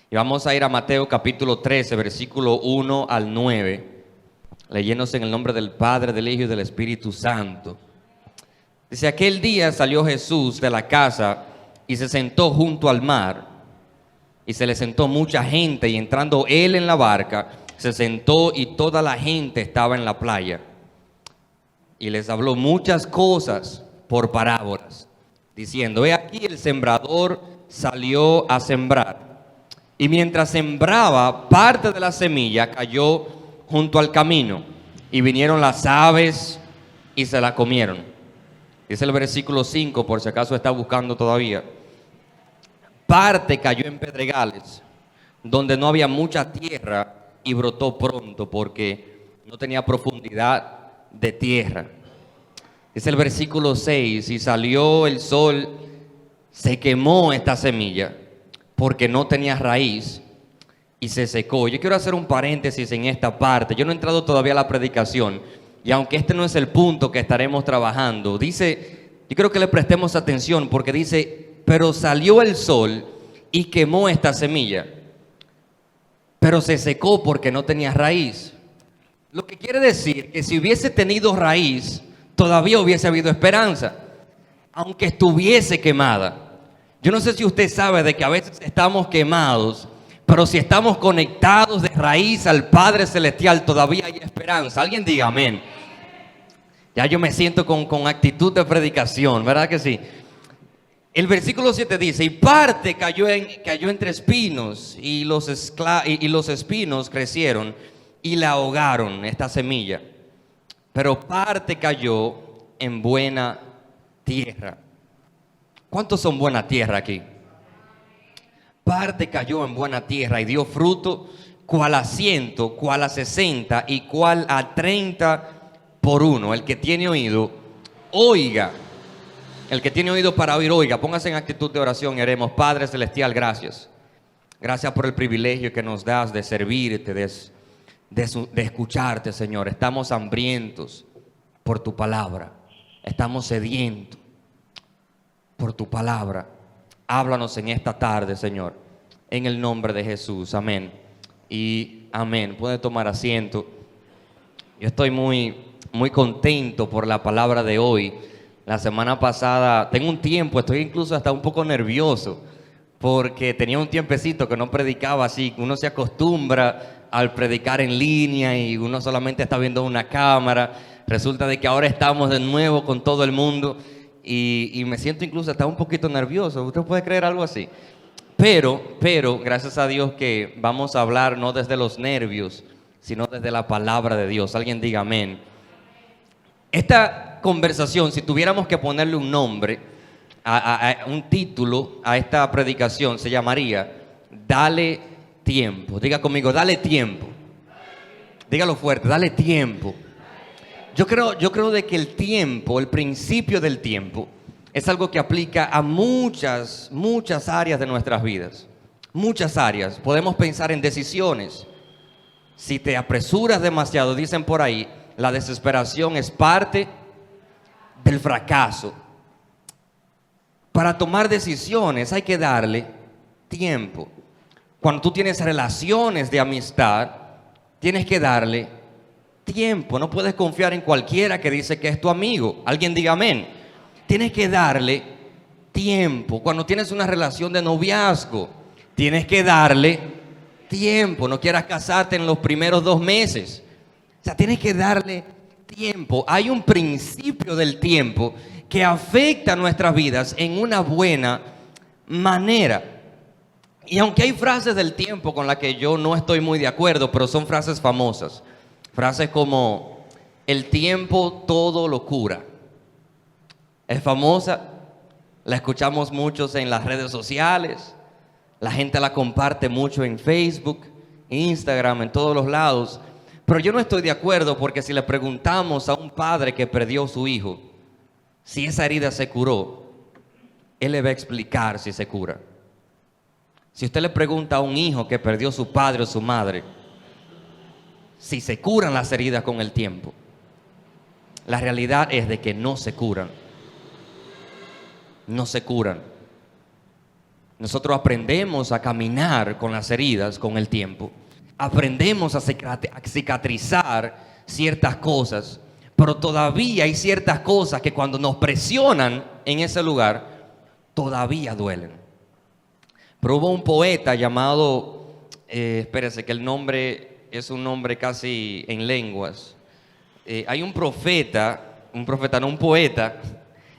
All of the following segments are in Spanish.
Y vamos a ir a Mateo capítulo 13, versículo 1 al 9, leyéndose en el nombre del Padre, del Hijo y del Espíritu Santo. Dice: aquel día salió Jesús de la casa y se sentó junto al mar, y se le sentó mucha gente, y entrando él en la barca, se sentó, y toda la gente estaba en la playa. Y les habló muchas cosas por parábolas, diciendo: he aquí el sembrador salió a sembrar. Y mientras sembraba, parte de la semilla cayó junto al camino, y vinieron las aves y se la comieron. Dice el versículo 5, por si acaso está buscando todavía. Parte cayó en pedregales, donde no había mucha tierra, y brotó pronto, porque no tenía profundidad de tierra. Dice el versículo 6, y salió el sol, se quemó esta semilla, porque no tenía raíz, y se secó. Yo quiero hacer un paréntesis en esta parte. Yo no he entrado todavía a la predicación, y aunque este no es el punto que estaremos trabajando, dice, yo quiero que le prestemos atención, porque dice: pero salió el sol y quemó esta semilla, pero se secó porque no tenía raíz. Lo que quiere decir que si hubiese tenido raíz, todavía hubiese habido esperanza, aunque estuviese quemada. Yo no sé si usted sabe de que a veces estamos quemados, pero si estamos conectados de raíz al Padre Celestial, todavía hay esperanza. Alguien diga amén. Ya yo me siento con actitud de predicación, ¿verdad que sí? El versículo 7 dice: y parte cayó entre espinos, y los espinos crecieron y la ahogaron, esta semilla. Pero parte cayó en buena tierra. ¿Cuántos son buena tierra aquí? Parte cayó en buena tierra y dio fruto, cual a 100, cual a 60 y cual a 30 por uno. El que tiene oído, oiga. El que tiene oído para oír, oiga. Póngase en actitud de oración y haremos. Padre Celestial, gracias. Gracias por el privilegio que nos das de servirte, de escucharte, Señor. Estamos hambrientos por tu palabra. Estamos sedientos por tu palabra. Háblanos en esta tarde, Señor, en el nombre de Jesús. Amén y amén. Puede tomar asiento. Yo estoy muy contento por la palabra de hoy. La semana pasada, tengo un tiempo, estoy incluso hasta un poco nervioso, porque tenía un tiempecito que no predicaba así. Uno se acostumbra al predicar en línea y uno solamente está viendo una cámara. Resulta de que ahora estamos de nuevo con todo el mundo. Y me siento incluso hasta un poquito nervioso. ¿Usted puede creer algo así? Pero, gracias a Dios que vamos a hablar no desde los nervios, sino desde la palabra de Dios. Alguien diga amén. Esta conversación, si tuviéramos que ponerle un nombre, un título a esta predicación, se llamaría Dale tiempo. Diga conmigo, dale tiempo. Dígalo fuerte, dale tiempo. Yo creo de que el tiempo, el principio del tiempo, es algo que aplica a muchas áreas de nuestras vidas. Muchas áreas. Podemos pensar en decisiones. Si te apresuras demasiado, dicen por ahí, la desesperación es parte del fracaso. Para tomar decisiones hay que darle tiempo. Cuando tú tienes relaciones de amistad, tienes que darle tiempo. No puedes confiar en cualquiera que dice que es tu amigo. Alguien diga amén. Tienes que darle tiempo. Cuando tienes una relación de noviazgo, tienes que darle tiempo. No quieras casarte en los primeros 2 meses. O sea, tienes que darle tiempo. Hay un principio del tiempo que afecta a nuestras vidas en una buena manera. Y aunque hay frases del tiempo con las que yo no estoy muy de acuerdo, pero son frases famosas. Frases como: el tiempo todo lo cura. Es famosa, la escuchamos muchos en las redes sociales, la gente la comparte mucho en Facebook, Instagram, en todos los lados. Pero yo no estoy de acuerdo, porque si le preguntamos a un padre que perdió su hijo si esa herida se curó, él le va a explicar si se cura. Si usted le pregunta a un hijo que perdió su padre o su madre si se curan las heridas con el tiempo, la realidad es de que no se curan. No se curan. Nosotros aprendemos a caminar con las heridas con el tiempo. Aprendemos a cicatrizar ciertas cosas, pero todavía hay ciertas cosas que cuando nos presionan en ese lugar, todavía duelen. Pero hubo un poeta llamado, espérese que el nombre es un nombre casi en lenguas. Hay un poeta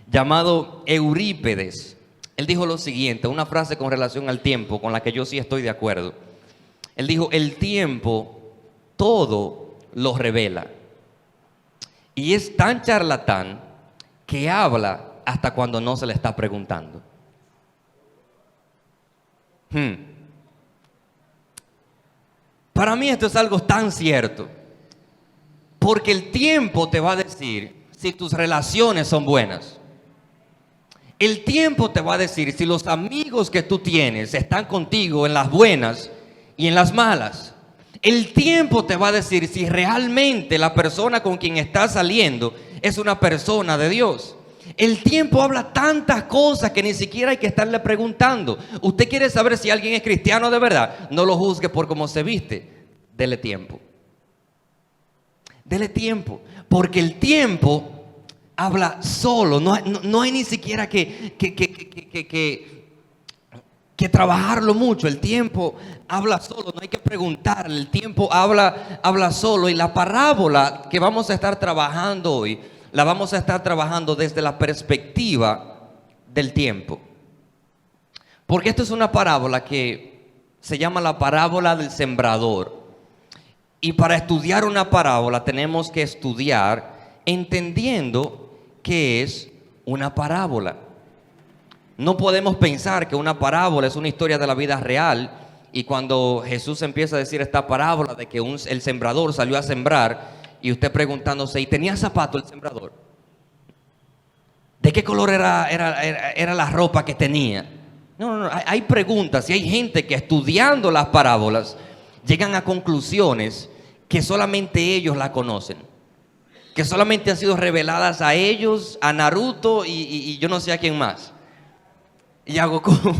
llamado Eurípedes. Él dijo lo siguiente, una frase con relación al tiempo, con la que yo sí estoy de acuerdo. Él dijo, el tiempo todo lo revela. Y es tan charlatán que habla hasta cuando no se le está preguntando. Para mí esto es algo tan cierto. Porque el tiempo te va a decir si tus relaciones son buenas. El tiempo te va a decir si los amigos que tú tienes están contigo en las buenas y en las malas. El tiempo te va a decir si realmente la persona con quien estás saliendo es una persona de Dios. El tiempo habla tantas cosas que ni siquiera hay que estarle preguntando. Usted quiere saber si alguien es cristiano de verdad, no lo juzgue por cómo se viste. Dele tiempo. Dele tiempo, porque el tiempo habla solo, no hay ni siquiera que trabajarlo mucho. El tiempo habla solo, no hay que preguntarle, el tiempo habla solo. Y la parábola que vamos a estar trabajando hoy, la vamos a estar trabajando desde la perspectiva del tiempo. Porque esto es una parábola que se llama la parábola del sembrador. Y para estudiar una parábola tenemos que estudiar entendiendo qué es una parábola. No podemos pensar que una parábola es una historia de la vida real y cuando Jesús empieza a decir esta parábola de que el sembrador salió a sembrar y usted preguntándose, ¿y tenía zapato el sembrador? ¿De qué color era la ropa que tenía? No, hay preguntas y hay gente que estudiando las parábolas llegan a conclusiones que solamente ellos la conocen, que solamente han sido reveladas a ellos, a Naruto y yo no sé a quién más. Y hago como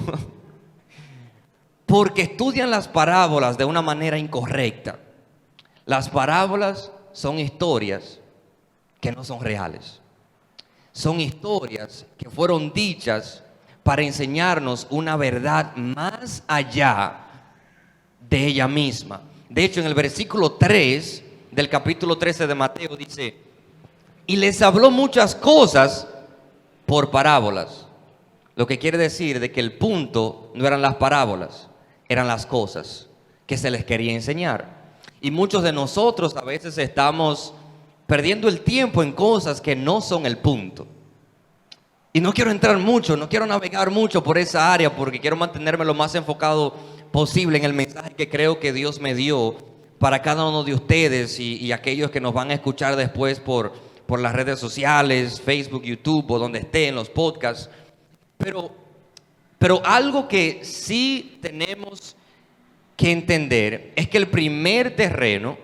porque estudian las parábolas de una manera incorrecta. Las parábolas son historias que no son reales. Son historias que fueron dichas para enseñarnos una verdad más allá de ella misma. De hecho, en el versículo 3 del capítulo 13 de Mateo dice, y les habló muchas cosas por parábolas. Lo que quiere decir de que el punto no eran las parábolas, eran las cosas que se les quería enseñar. Y muchos de nosotros a veces estamos perdiendo el tiempo en cosas que no son el punto. Y no quiero entrar mucho, no quiero navegar mucho por esa área porque quiero mantenerme lo más enfocado posible en el mensaje que creo que Dios me dio para cada uno de ustedes y aquellos que nos van a escuchar después por las redes sociales, Facebook, YouTube o donde estén los podcasts. Pero algo que sí tenemos que entender es que el primer terreno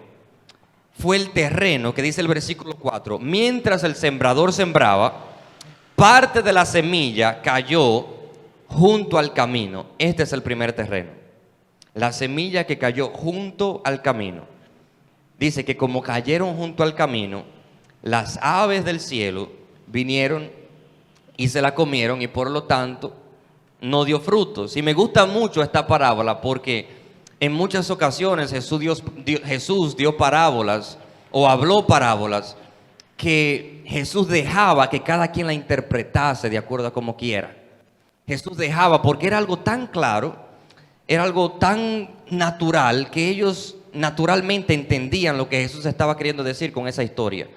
fue el terreno que dice el versículo 4. Mientras el sembrador sembraba, parte de la semilla cayó junto al camino. Este es el primer terreno. La semilla que cayó junto al camino. Dice que como cayeron junto al camino, las aves del cielo vinieron y se la comieron y por lo tanto no dio frutos. Y me gusta mucho esta parábola porque en muchas ocasiones Jesús dio parábolas o habló parábolas que Jesús dejaba que cada quien la interpretase de acuerdo a como quiera. Jesús dejaba porque era algo tan claro, era algo tan natural que ellos naturalmente entendían lo que Jesús estaba queriendo decir con esa historia.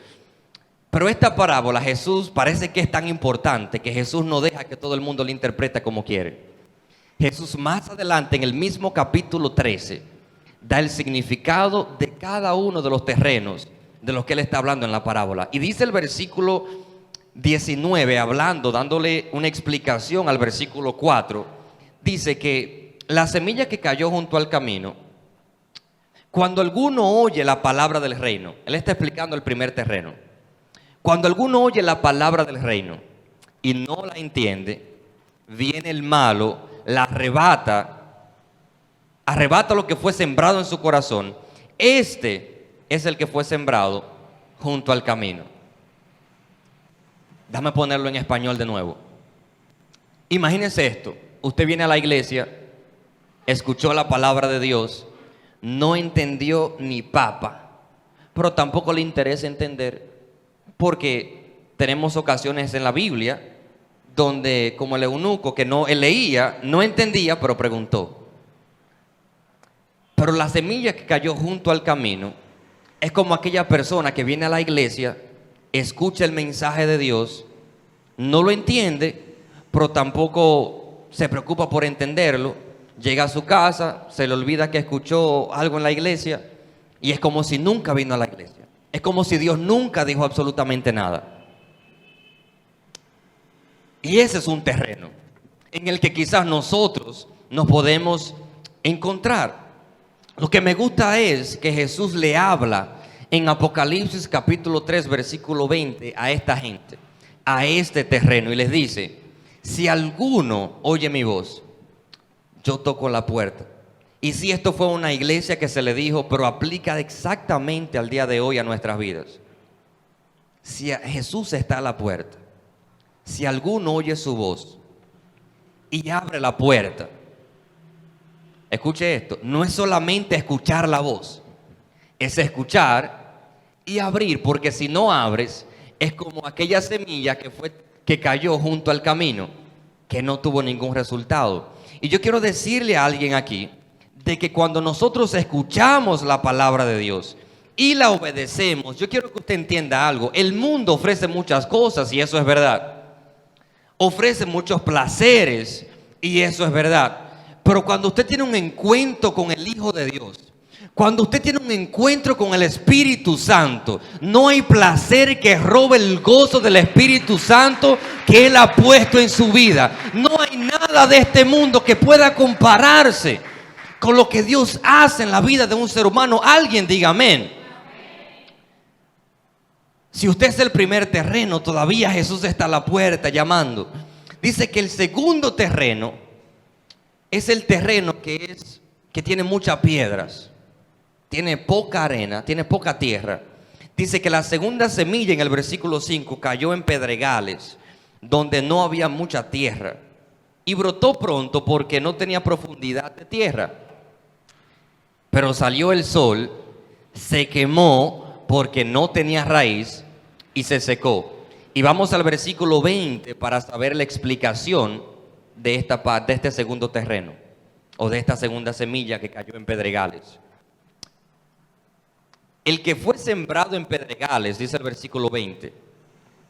Pero esta parábola Jesús parece que es tan importante que Jesús no deja que todo el mundo la interprete como quiere. Jesús más adelante en el mismo capítulo 13 da el significado de cada uno de los terrenos de los que él está hablando en la parábola. Y dice el versículo 19 dándole una explicación al versículo 4, dice que la semilla que cayó junto al camino, cuando alguno oye la palabra del reino, él está explicando el primer terreno. Cuando alguno oye la palabra del reino y no la entiende, viene el malo la arrebata lo que fue sembrado en su corazón. Este es el que fue sembrado junto al camino. Déjame ponerlo en español de nuevo. Imagínense esto. Usted viene a la iglesia, escuchó la palabra de Dios, no entendió ni papa, pero tampoco le interesa entender, porque tenemos ocasiones en la Biblia donde, como el eunuco que él leía, no entendía, pero preguntó. Pero la semilla que cayó junto al camino es como aquella persona que viene a la iglesia, escucha el mensaje de Dios, no lo entiende, pero tampoco se preocupa por entenderlo, llega a su casa, se le olvida que escuchó algo en la iglesia y es como si nunca vino a la iglesia. Es como si Dios nunca dijo absolutamente nada. Y ese es un terreno en el que quizás nosotros nos podemos encontrar. Lo que me gusta es que Jesús le habla en Apocalipsis capítulo 3 versículo 20 a esta gente, a este terreno, y les dice: si alguno oye mi voz, yo toco la puerta. Y si esto fue una iglesia que se le dijo, pero aplica exactamente al día de hoy a nuestras vidas. Si Jesús está a la puerta, si alguno oye su voz y abre la puerta, escuche esto, no es solamente escuchar la voz, es escuchar y abrir, porque si no abres, es como aquella semilla que cayó junto al camino, que no tuvo ningún resultado. Y yo quiero decirle a alguien aquí, de que cuando nosotros escuchamos la palabra de Dios y la obedecemos, yo quiero que usted entienda algo. El mundo ofrece muchas cosas y eso es verdad. Ofrece muchos placeres y eso es verdad. Pero cuando usted tiene un encuentro con el Hijo de Dios, cuando usted tiene un encuentro con el Espíritu Santo, no hay placer que robe el gozo del Espíritu Santo que Él ha puesto en su vida. No hay nada de este mundo que pueda compararse con lo que Dios hace en la vida de un ser humano. Alguien diga amén. Si usted es el primer terreno, todavía Jesús está a la puerta llamando. Dice que el segundo terreno es el terreno que tiene muchas piedras, tiene poca arena, tiene poca tierra. Dice que la segunda semilla en el versículo 5 cayó en pedregales, donde no había mucha tierra, y brotó pronto porque no tenía profundidad de tierra. Pero salió el sol, se quemó porque no tenía raíz y se secó. Y vamos al versículo 20 para saber la explicación de esta parte, de este segundo terreno, o de esta segunda semilla que cayó en pedregales. El que fue sembrado en pedregales, dice el versículo 20,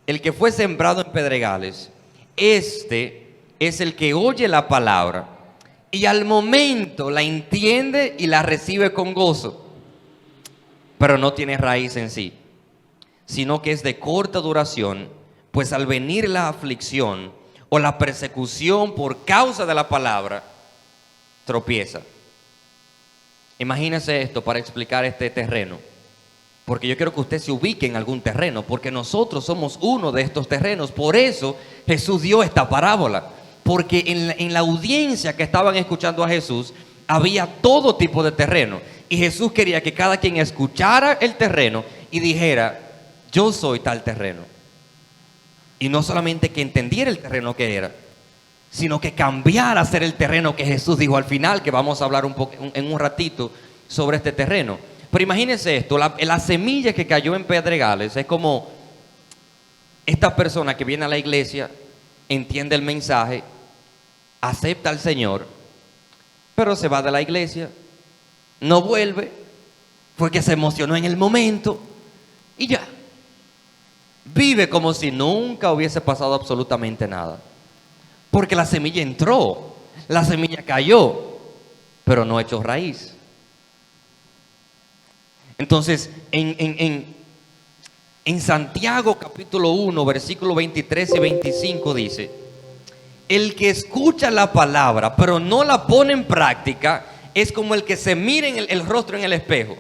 el que fue sembrado en pedregales, este es el que oye la palabra y al momento la entiende y la recibe con gozo, pero no tiene raíz en sí, sino que es de corta duración, pues al venir la aflicción o la persecución por causa de la palabra, tropieza. Imagínese esto para explicar este terreno, porque yo quiero que usted se ubique en algún terreno, porque nosotros somos uno de estos terrenos. Por eso Jesús dio esta parábola, porque en la audiencia que estaban escuchando a Jesús había todo tipo de terreno, y Jesús quería que cada quien escuchara el terreno y dijera: yo soy tal terreno. Y no solamente que entendiera el terreno que era, sino que cambiara a ser el terreno que Jesús dijo al final, que vamos a hablar en un ratito sobre este terreno. Pero imagínense esto, la semilla que cayó en pedregales es como esta persona que viene a la iglesia, entiende el mensaje, acepta al Señor, pero se va de la iglesia, no vuelve, fue que se emocionó en el momento y ya. Vive como si nunca hubiese pasado absolutamente nada. Porque la semilla entró, la semilla cayó, pero no echó raíz. Entonces, en Santiago capítulo 1, versículo 23 y 25 dice: el que escucha la palabra, pero no la pone en práctica, es como el que se mira en el rostro en el espejo,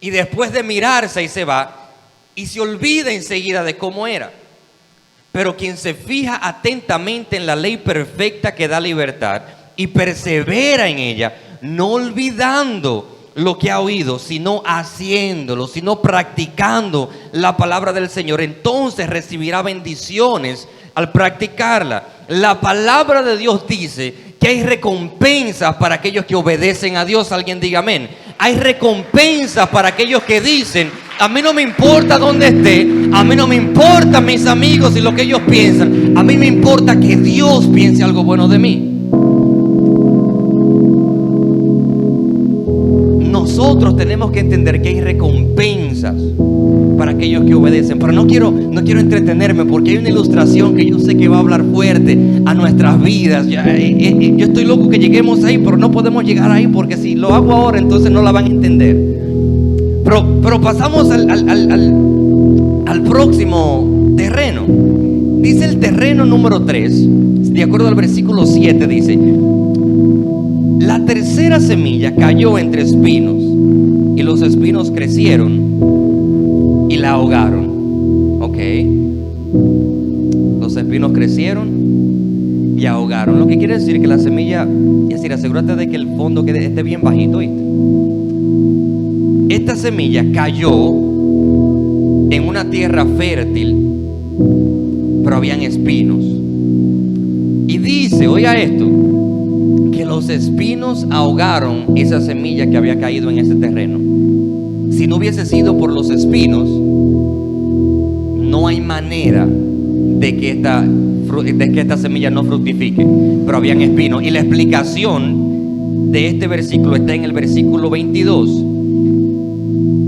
y después de mirarse y se va, y se olvida enseguida de cómo era. Pero quien se fija atentamente en la ley perfecta que da libertad, y persevera en ella, no olvidando lo que ha oído, sino haciéndolo, sino practicando la palabra del Señor, entonces recibirá bendiciones al practicarla. La palabra de Dios dice que hay recompensas para aquellos que obedecen a Dios. Alguien diga amén. Hay recompensas para aquellos que dicen: a mí no me importa dónde esté, a mí no me importan mis amigos y lo que ellos piensan, a mí me importa que Dios piense algo bueno de mí. Nosotros tenemos que entender que hay recompensas para aquellos que obedecen. Pero no quiero entretenerme, porque hay una ilustración que yo sé que va a hablar fuerte a nuestras vidas. Yo estoy loco que lleguemos ahí, pero no podemos llegar ahí, porque si lo hago ahora entonces no la van a entender. Pero pasamos al próximo terreno. Dice el terreno número 3, de acuerdo al versículo 7, dice: la tercera semilla cayó entre espinos, y los espinos crecieron y la ahogaron. Ok. Los espinos crecieron y ahogaron. Lo que quiere decir que la semilla, es decir, asegúrate de que el fondo esté bien bajito, ¿viste? Esta semilla cayó en una tierra fértil, pero habían espinos. Y dice, oiga esto, que los espinos ahogaron esa semilla que había caído en ese terreno. Si no hubiese sido por los espinos, no hay manera de que esta semilla no fructifique, pero habían espinos. Y la explicación de este versículo está en el versículo 22.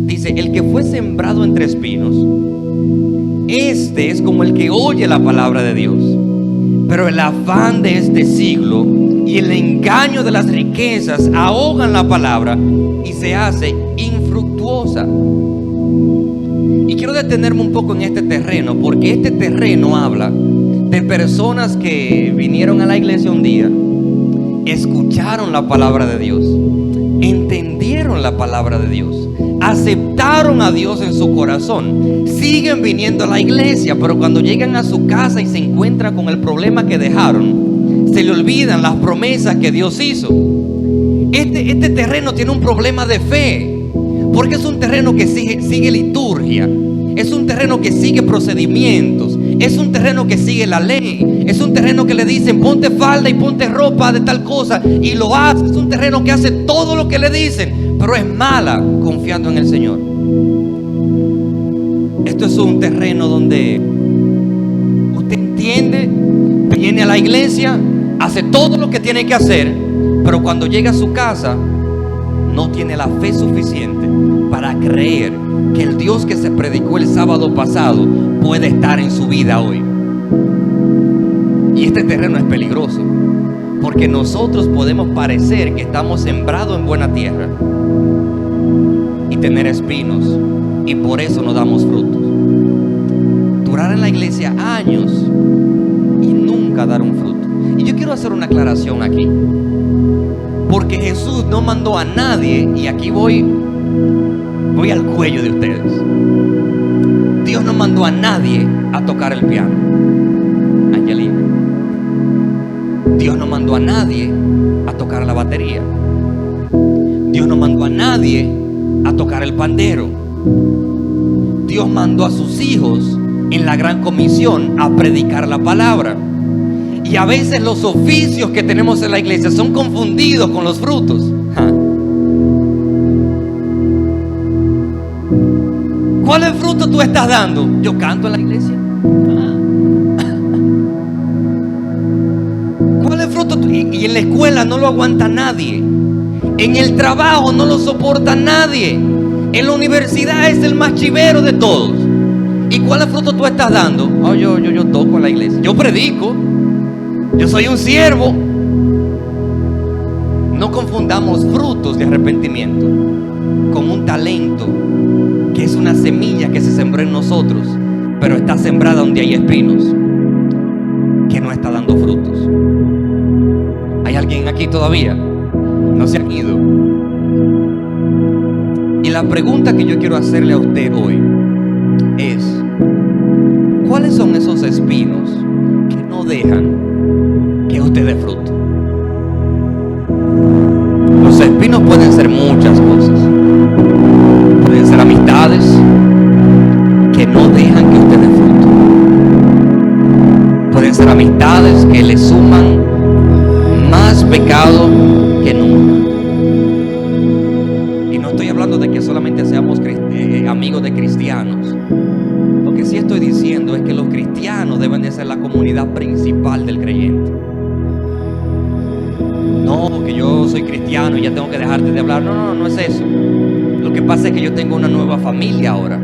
Dice: el que fue sembrado entre espinos, este es como el que oye la palabra de Dios, pero el afán de este siglo y el engaño de las riquezas ahogan la palabra y se hace infructuosa. Y quiero detenerme un poco en este terreno, porque este terreno habla de personas que vinieron a la iglesia un día, escucharon la palabra de Dios, entendieron la palabra de Dios, aceptaron a Dios en su corazón, siguen viniendo a la iglesia, pero cuando llegan a su casa y se encuentran con el problema que dejaron, se le olvidan las promesas que Dios hizo. Este terreno tiene un problema de fe, porque es un terreno que sigue liturgia, es un terreno que sigue procedimientos, es un terreno que sigue la ley, es un terreno que le dicen ponte falda y ponte ropa de tal cosa y lo hace. Es un terreno que hace todo lo que le dicen, pero es mala confiando en el Señor. Esto es un terreno donde usted entiende, viene a la iglesia, hace todo lo que tiene que hacer, pero cuando llega a su casa no tiene la fe suficiente para creer que el Dios que se predicó el sábado pasado puede estar en su vida hoy. Y este terreno es peligroso, porque nosotros podemos parecer que estamos sembrados en buena tierra y tener espinos, y por eso no damos frutos. Durar en la iglesia años y nunca dar un fruto. Y yo quiero hacer una aclaración aquí, porque Jesús no mandó a nadie, y aquí voy al cuello de ustedes. Dios no mandó a nadie a tocar el piano. Angelina. Dios no mandó a nadie a tocar la batería. Dios no mandó a nadie a tocar el pandero. Dios mandó a sus hijos en la gran comisión a predicar la palabra. Y a veces los oficios que tenemos en la iglesia son confundidos con los frutos. ¿Cuál es el fruto tú estás dando? Yo canto en la iglesia. ¿Cuál es el fruto? Y en la escuela no lo aguanta nadie. En el trabajo no lo soporta nadie. En la universidad es el más chivero de todos. ¿Y cuál es el fruto tú estás dando? Oh, yo toco en la iglesia, yo predico, yo soy un siervo. No confundamos frutos de arrepentimiento con un talento que es una semilla que se sembró en nosotros, pero está sembrada donde hay espinos, que no está dando frutos. ¿Hay alguien aquí todavía? No se han ido. Y la pregunta que yo quiero hacerle a usted hoy es: ¿cuáles son esos espinos que no dejan que usted dé fruto? espinos pueden ser muchas cosas. Pueden ser amistades que no dejan que usted dé fruto. Pueden ser amistades que le suman más pecado que nunca. Y no estoy hablando de que solamente seamos amigos de cristianos. Lo que sí estoy diciendo es que los cristianos deben de ser la comunidad principal del creyente. No, que yo soy cristiano y ya tengo que dejarte de hablar. No es eso. Lo que pasa es que yo tengo una nueva familia ahora.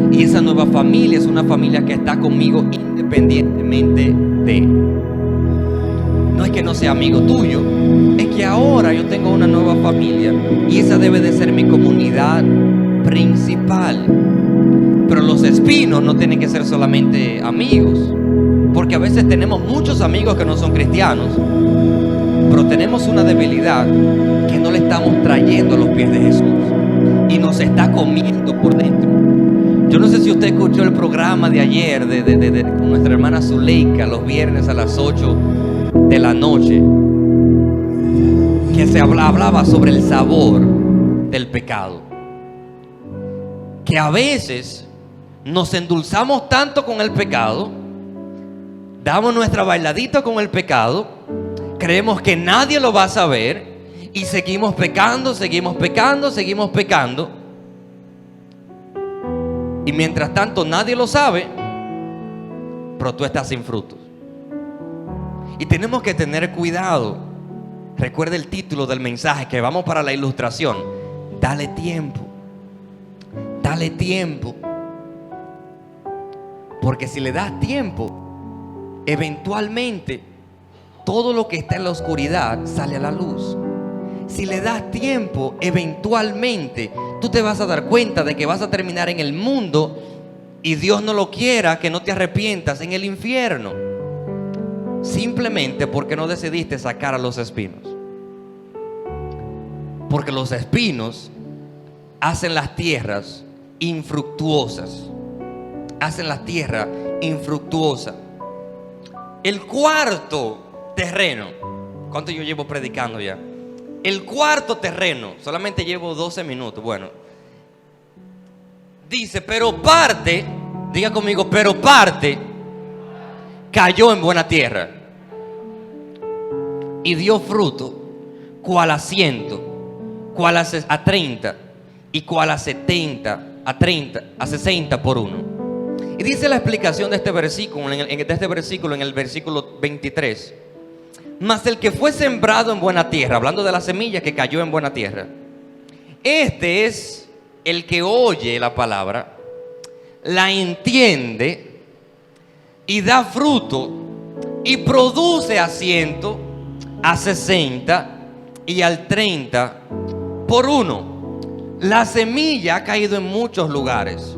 Y esa nueva familia es una familia que está conmigo independientemente de. No es que no sea amigo tuyo, es que ahora yo tengo una nueva familia y esa debe de ser mi comunidad principal. Pero los espinos no tienen que ser solamente amigos, porque a veces tenemos muchos amigos que no son cristianos, pero tenemos una debilidad que no le estamos trayendo a los pies de Jesús y nos está comiendo por dentro. Yo no sé si usted escuchó el programa de ayer con nuestra hermana Zuleika los viernes a las 8 de la noche, que se hablaba sobre el sabor del pecado, que a veces nos endulzamos tanto con el pecado, damos nuestra bailadita con el pecado, creemos que nadie lo va a saber y seguimos pecando, y mientras tanto nadie lo sabe, pero tú estás sin frutos. Y tenemos que tener cuidado. Recuerda el título del mensaje, que vamos para la ilustración. Dale tiempo. Dale tiempo. Porque si le das tiempo, eventualmente todo lo que está en la oscuridad sale a la luz. Si le das tiempo, eventualmente tú te vas a dar cuenta de que vas a terminar en el mundo, y Dios no lo quiera que no te arrepientas, en el infierno. Simplemente porque no decidiste sacar a los espinos. Porque los espinos hacen las tierras infructuosas. Hacen la tierra infructuosa. El cuarto terreno. ¿Cuánto yo llevo predicando ya? El cuarto terreno. Solamente llevo 12 minutos. Bueno. Dice, pero parte. Diga conmigo, pero parte cayó en buena tierra y dio fruto, cual a 100, cual a 30 y cual a 70, a 60 por uno. Y dice la explicación de este versículo, en el versículo 23. Mas el que fue sembrado en buena tierra, hablando de la semilla que cayó en buena tierra, este es el que oye la palabra, la entiende y da fruto y produce a 100, a 60 y al 30 por uno. La semilla ha caído en muchos lugares,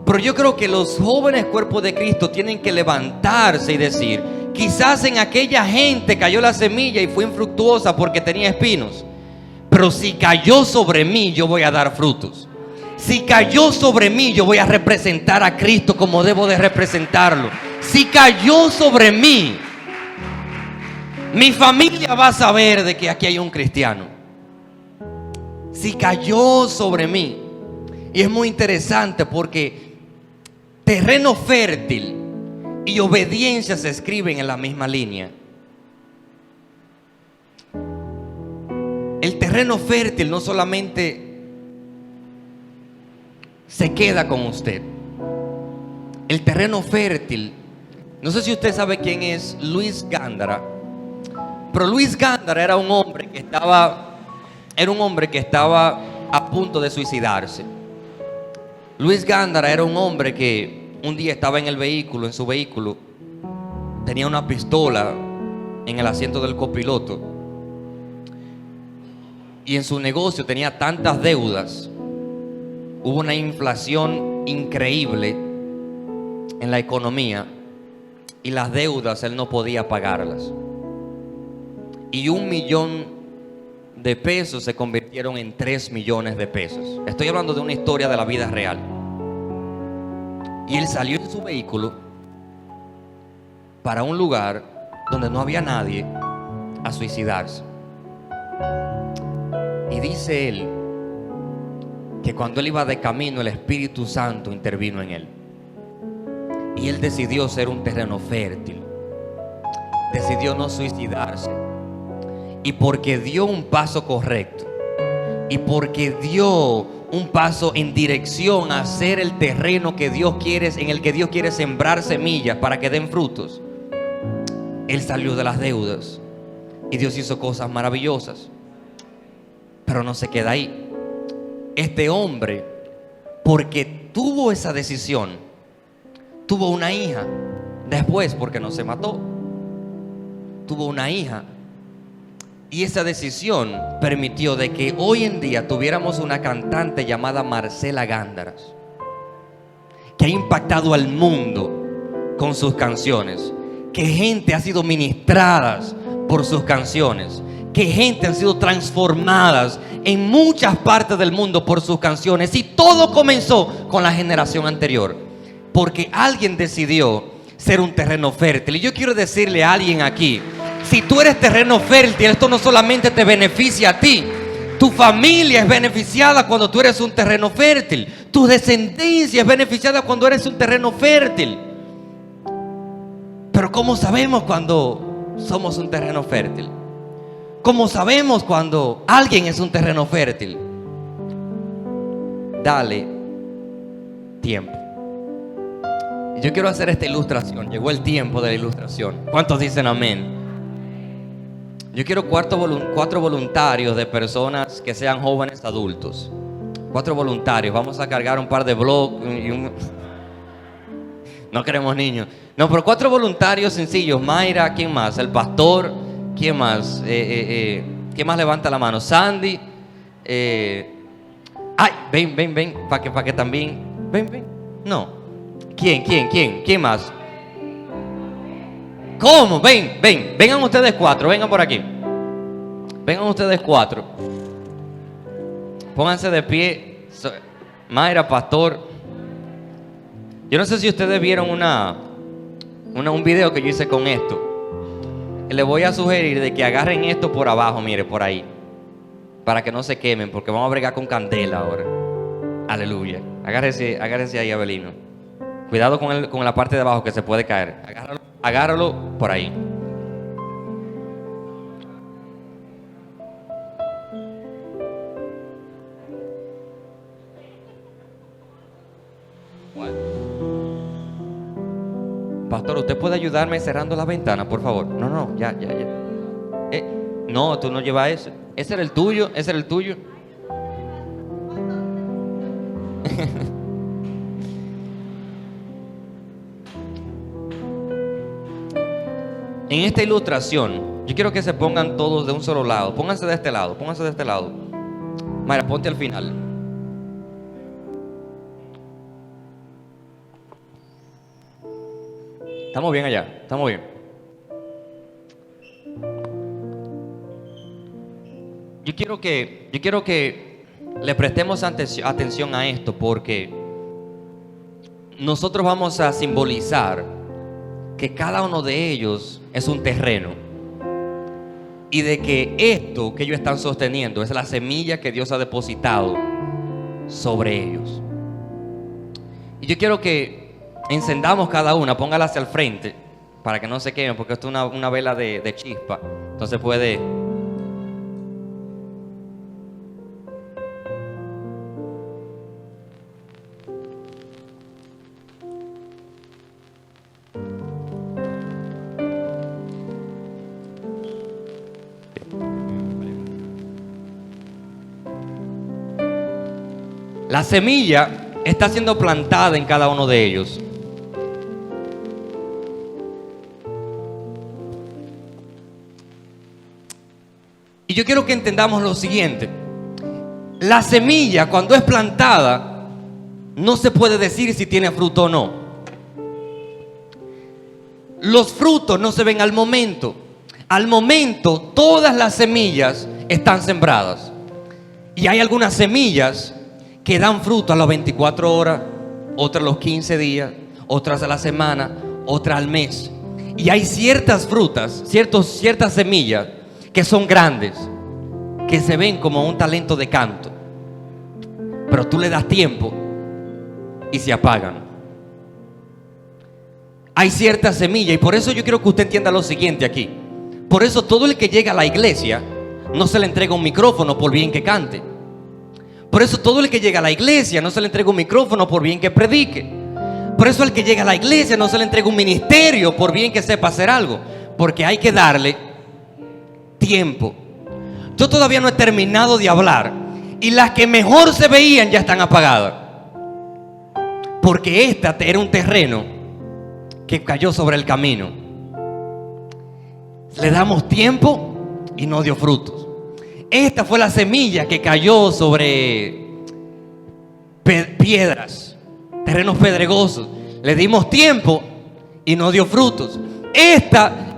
pero yo creo que los jóvenes cuerpos de Cristo tienen que levantarse y decir: quizás en aquella gente cayó la semilla y fue infructuosa porque tenía espinos, pero si cayó sobre mí, yo voy a dar frutos. Si cayó sobre mí, yo voy a representar a Cristo como debo de representarlo. Si cayó sobre mí, mi familia va a saber de que aquí hay un cristiano. Si cayó sobre mí. Y es muy interesante porque terreno fértil y obediencia se escriben en la misma línea. El terreno fértil no solamente se queda con usted. El terreno fértil, no sé si usted sabe quién es Luis Gándara, pero Luis Gándara era un hombre que estaba a punto de suicidarse. Luis Gándara era un hombre que un día estaba en su vehículo, tenía una pistola en el asiento del copiloto, y en su negocio tenía tantas deudas. Hubo una inflación increíble en la economía y las deudas él no podía pagarlas. Y 1 millón de pesos se convirtieron en 3 millones de pesos. Estoy hablando de una historia de la vida real. Y él salió en su vehículo para un lugar donde no había nadie a suicidarse. Y dice él que cuando él iba de camino, el Espíritu Santo intervino en él. Y él decidió ser un terreno fértil. Decidió no suicidarse. Y porque dio un paso correcto, y porque dio un paso en dirección a ser el terreno que Dios quiere, en el que Dios quiere sembrar semillas para que den frutos, él salió de las deudas y Dios hizo cosas maravillosas. Pero no se queda ahí. Este hombre, porque tuvo esa decisión, tuvo una hija. Después, porque no se mató, tuvo una hija. Y esa decisión permitió de que hoy en día tuviéramos una cantante llamada Marcela Gándaras, que ha impactado al mundo con sus canciones, que gente ha sido ministrada por sus canciones, que gente han sido transformadas en muchas partes del mundo por sus canciones. Y todo comenzó con la generación anterior, porque alguien decidió ser un terreno fértil. Y yo quiero decirle a alguien aquí: si tú eres terreno fértil, esto no solamente te beneficia a ti, tu familia es beneficiada cuando tú eres un terreno fértil, tu descendencia es beneficiada cuando eres un terreno fértil. Pero ¿cómo sabemos cuando somos un terreno fértil? ¿Cómo sabemos cuando alguien es un terreno fértil? Dale tiempo. Yo quiero hacer esta ilustración. Llegó el tiempo de la ilustración. ¿Cuántos dicen amén? Yo quiero 4 voluntarios de personas que sean jóvenes adultos. 4 voluntarios. Vamos a cargar un par de blogs y no queremos niños. No, pero 4 voluntarios sencillos. Mayra, ¿quién más? El pastor. ¿Quién más? ¿Quién más levanta la mano? Sandy. Ay, ven. Para que también. Ven. No. ¿Quién más? ¿Cómo? Vengan ustedes 4, vengan por aquí. Vengan ustedes 4. Pónganse de pie. Mayra, pastor. Yo no sé si ustedes vieron un video que yo hice con esto. Les voy a sugerir de que agarren esto por abajo, mire, por ahí, para que no se quemen, porque vamos a bregar con candela ahora. Aleluya. Agárrese ahí, Abelino. Cuidado con la parte de abajo que se puede caer. Agárralo por ahí. Pastor, ¿usted puede ayudarme cerrando la ventana, por favor? No, ya. No, tú no llevas ese. Ese era el tuyo. En esta ilustración, yo quiero que se pongan todos de un solo lado. Pónganse de este lado. Mayra, ponte al final. Estamos bien allá, estamos bien. Yo quiero que le prestemos atención a esto, porque nosotros vamos a simbolizar que cada uno de ellos es un terreno, y de que esto que ellos están sosteniendo es la semilla que Dios ha depositado sobre ellos. Y yo quiero que encendamos cada una, póngala hacia el frente para que no se quemen, porque esto es una vela de chispa, entonces puede. La semilla está siendo plantada en cada uno de ellos. Y yo quiero que entendamos lo siguiente: la semilla, cuando es plantada, no se puede decir si tiene fruto o no. Los frutos no se ven al momento. Al momento, todas las semillas están sembradas. Y hay algunas semillas que dan fruto a las 24 horas, otras a los 15 días, otras a la semana, otras al mes. Y hay ciertas frutas, ciertas semillas que son grandes, que se ven como un talento de canto, pero tú le das tiempo y se apagan. Hay cierta semilla, y por eso yo quiero que usted entienda lo siguiente aquí. Por eso todo el que llega a la iglesia no se le entrega un micrófono por bien que cante. Por eso todo el que llega a la iglesia no se le entrega un micrófono por bien que predique. Por eso el que llega a la iglesia no se le entrega un ministerio por bien que sepa hacer algo, porque hay que darle tiempo. Yo todavía no he terminado de hablar y las que mejor se veían ya están apagadas, porque esta era un terreno que cayó sobre el camino. Le damos tiempo y no dio frutos. Esta fue la semilla que cayó sobre piedras, terrenos pedregosos. Le dimos tiempo y no dio frutos. Esta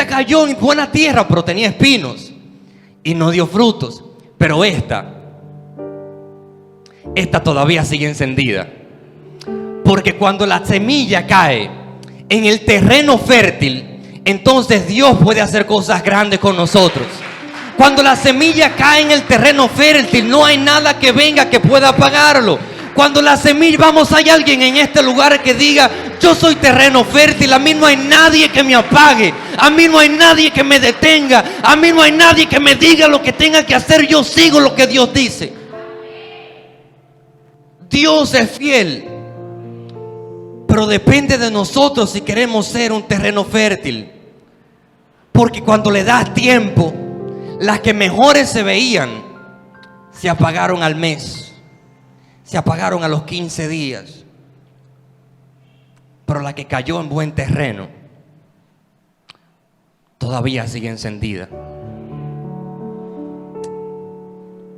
cayó en buena tierra, pero tenía espinos y no dio frutos. Pero esta todavía sigue encendida. Porque cuando la semilla cae en el terreno fértil, entonces Dios puede hacer cosas grandes con nosotros. Cuando la semilla cae en el terreno fértil, no hay nada que venga que pueda apagarlo. Cuando la semilla, vamos, hay alguien en este lugar que diga: yo soy terreno fértil, a mí no hay nadie que me apague, a mí no hay nadie que me detenga, a mí no hay nadie que me diga lo que tenga que hacer, yo sigo lo que Dios dice. Dios es fiel, pero depende de nosotros si queremos ser un terreno fértil. Porque cuando le das tiempo, las que mejores se veían se apagaron al mes, se apagaron a los 15 días. Pero la que cayó en buen terreno todavía sigue encendida.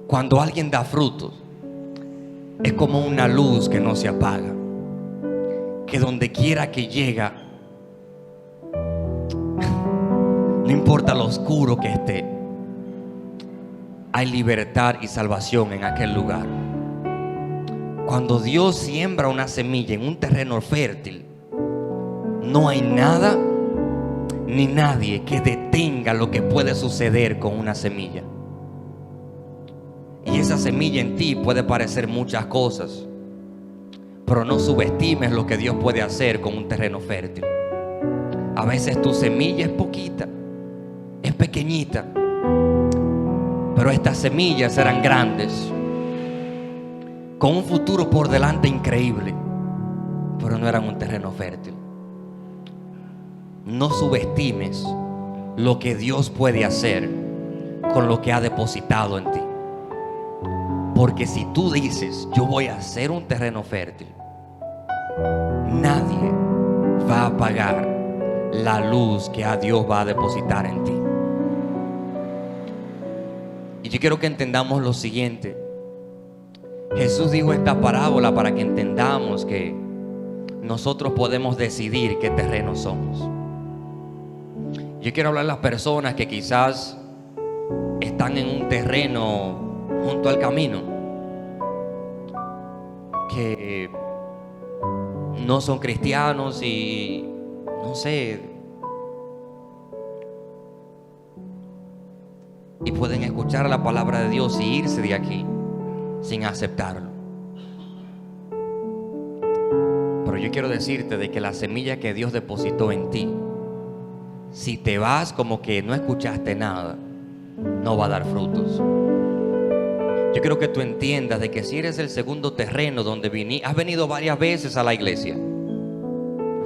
Cuando alguien da frutos, es como una luz que no se apaga, que donde quiera que llega, no importa lo oscuro que esté, hay libertad y salvación en aquel lugar. Cuando Dios siembra una semilla en un terreno fértil, no hay nada ni nadie que detenga lo que puede suceder con una semilla. Y esa semilla en ti puede parecer muchas cosas, pero no subestimes lo que Dios puede hacer con un terreno fértil. A veces tu semilla es poquita, es pequeñita, pero estas semillas serán grandes, con un futuro por delante increíble, pero no eran un terreno fértil. No subestimes lo que Dios puede hacer con lo que ha depositado en ti. Porque si tú dices: yo voy a hacer un terreno fértil, nadie va a apagar la luz que a Dios va a depositar en ti. Y yo quiero que entendamos lo siguiente. Jesús dijo esta parábola para que entendamos que nosotros podemos decidir qué terreno somos. Yo quiero hablar a las personas que quizás están en un terreno junto al camino, que no son cristianos y no sé, y pueden escuchar la palabra de Dios y irse de aquí sin aceptarlo. Pero yo quiero decirte de que la semilla que Dios depositó en ti, si te vas como que no escuchaste nada, no va a dar frutos. Yo quiero que tú entiendas de que si eres el segundo terreno donde has venido varias veces a la iglesia,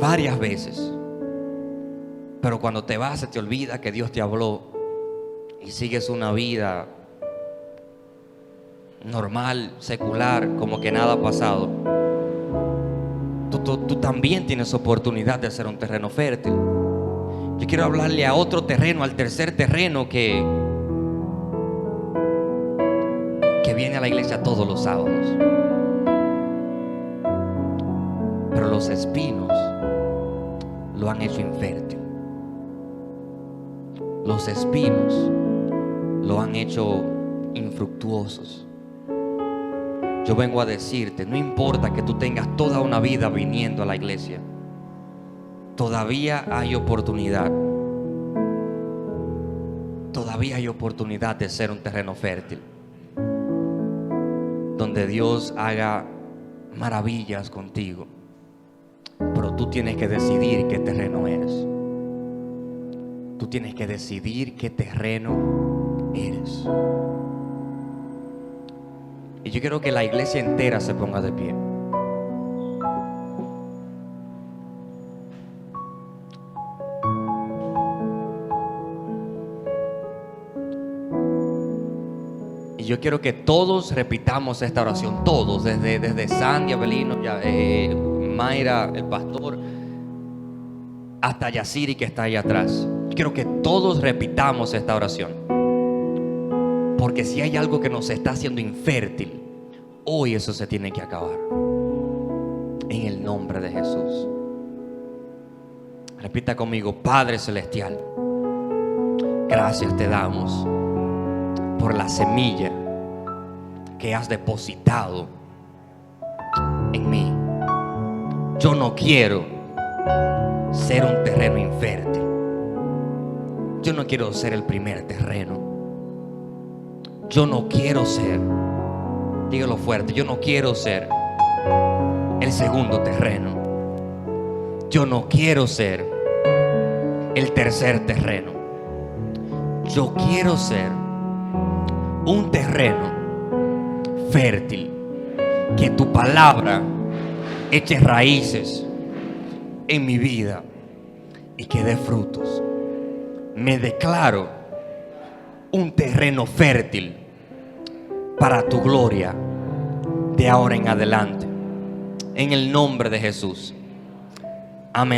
varias veces, pero cuando te vas se te olvida que Dios te habló y sigues una vida normal, secular, como que nada ha pasado. Tú también tienes oportunidad de hacer un terreno fértil. Yo quiero hablarle a otro terreno, al tercer terreno que viene a la iglesia todos los sábados, pero los espinos lo han hecho infértil. Los espinos lo han hecho infructuosos. Yo vengo a decirte, no importa que tú tengas toda una vida viniendo a la iglesia, todavía hay oportunidad. todavía hay oportunidad de ser un terreno fértil, donde Dios haga maravillas contigo. Pero tú tienes que decidir qué terreno eres. Tú tienes que decidir qué terreno eres. Y yo quiero que la iglesia entera se ponga de pie. Y yo quiero que todos repitamos esta oración, todos, desde Sandy, Abelino, Mayra, el pastor, hasta Yaciri que está ahí atrás. Yo quiero que todos repitamos esta oración, porque si hay algo que nos está haciendo infértil, hoy eso se tiene que acabar. En el nombre de Jesús. Repita conmigo: Padre Celestial, gracias te damos por la semilla que has depositado en mí. Yo no quiero ser un terreno infértil. Yo no quiero ser el primer terreno. Yo no quiero ser, dígalo fuerte, yo no quiero ser el segundo terreno. Yo no quiero ser el tercer terreno. Yo quiero ser un terreno fértil, que tu palabra eche raíces en mi vida y que dé frutos. Me declaro un terreno fértil para tu gloria de ahora en adelante, en el nombre de Jesús.